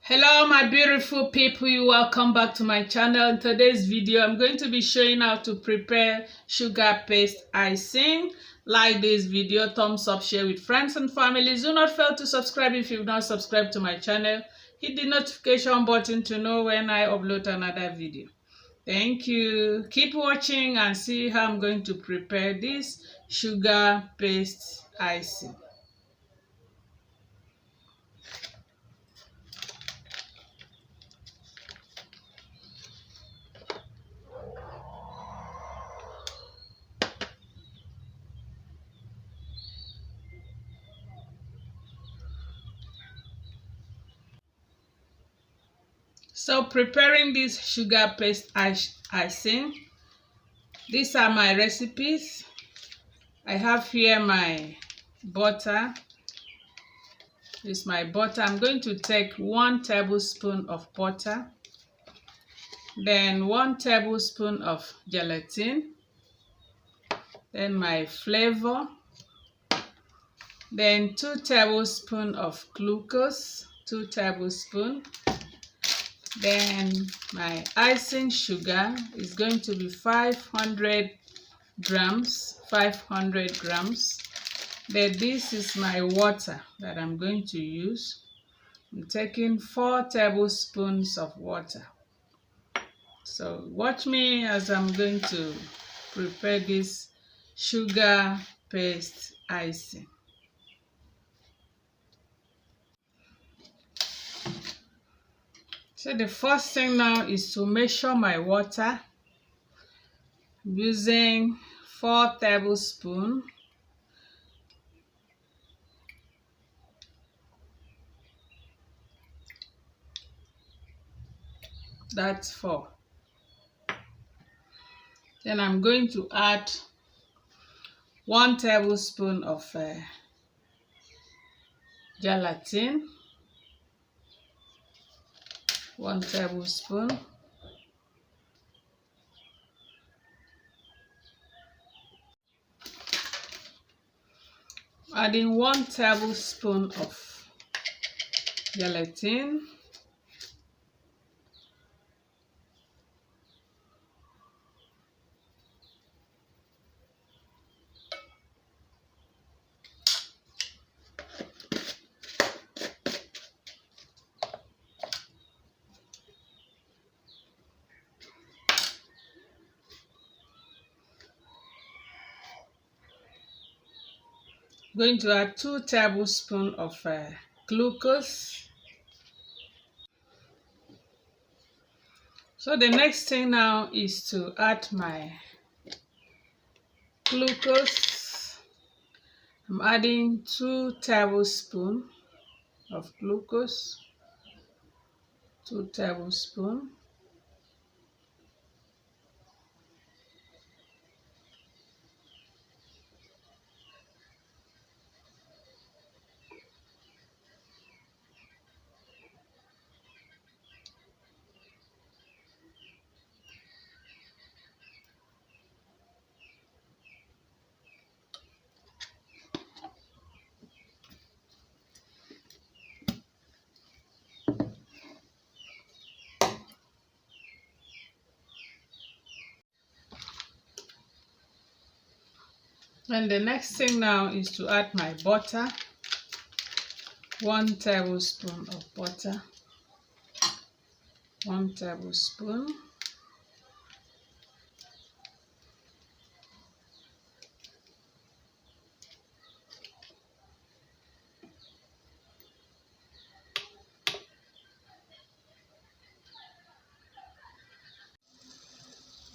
Hello my beautiful people, welcome back to my channel. In today's video I'm going to be showing how to prepare sugar paste icing. Like this video, thumbs up, share with friends and family. Do not fail to subscribe if you've not subscribed to my channel. Hit the notification button to know when I upload another video. Thank you. Keep watching and see how I'm going to prepare this sugar paste icing. So preparing this sugar paste icing, these are my recipes. I have here my butter. This is my butter. I'm going to take 1 tablespoon of butter, then 1 tablespoon of gelatin, then my flavor, then 2 tablespoons of glucose, 2 tablespoons. Then my icing sugar is going to be 500 grams. Then this is my water that I'm going to use. I'm taking 4 tablespoons of water. So watch me as I'm going to prepare this sugar paste icing. So the first thing now is to measure my water. I'm using 4 tablespoons. That's 4. Then I'm going to add 1 tablespoon of gelatin. 1 tablespoon. Adding 1 tablespoon of gelatin. Going to add 2 tablespoons of glucose. So the next thing now is to add my glucose. I'm adding 2 tablespoons of glucose. 2 tablespoons. And the next thing now is to add my butter. 1 tablespoon of butter. 1 tablespoon.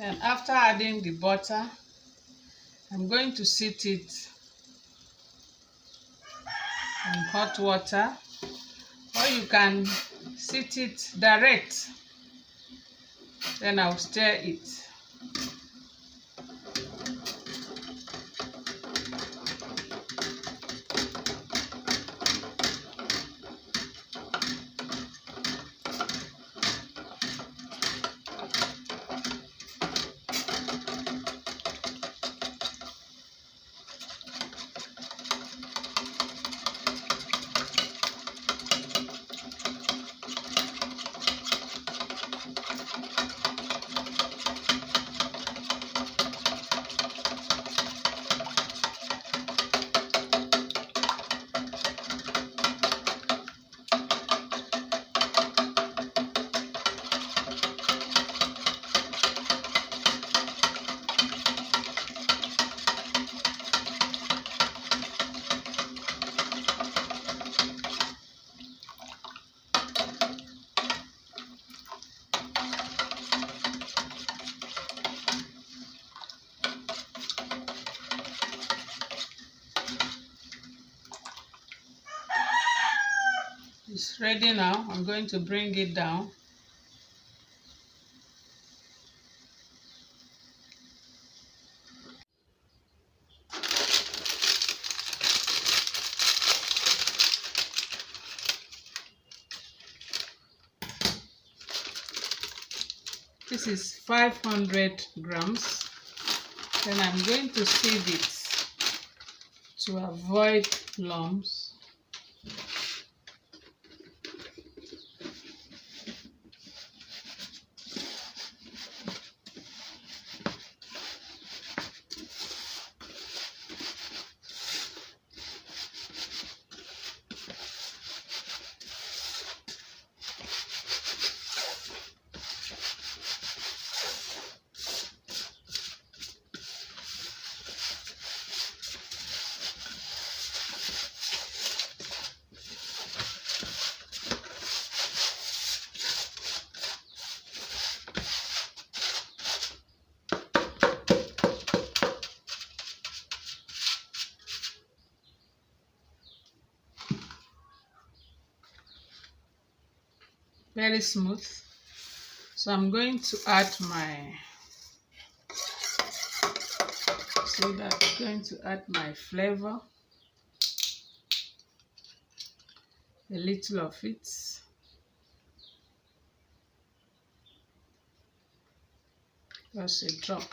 And after adding the butter, I'm going to sit it in hot water, or you can sit it direct. Then I'll stir it. ready now. I'm going to bring it down. This is 500 grams. Then I'm going to sieve it to avoid lumps. Very smooth. So I'm going to add my flavor, a little of it. Just a drop.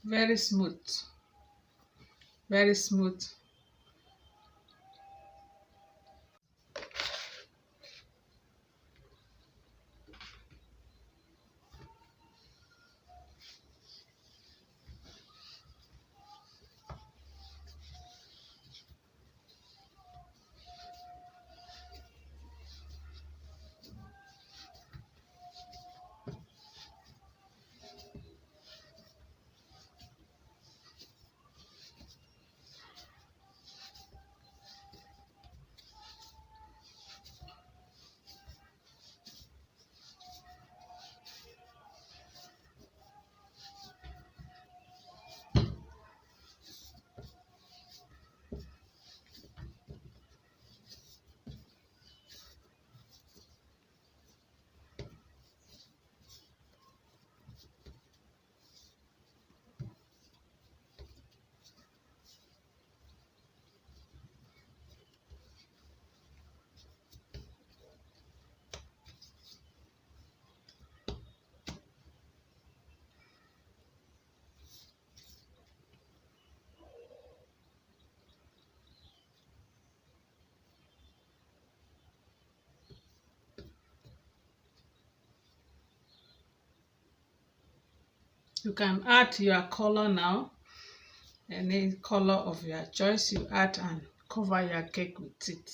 Very smooth. Very smooth. You can add your color now. Any color of your choice you add and cover your cake with it.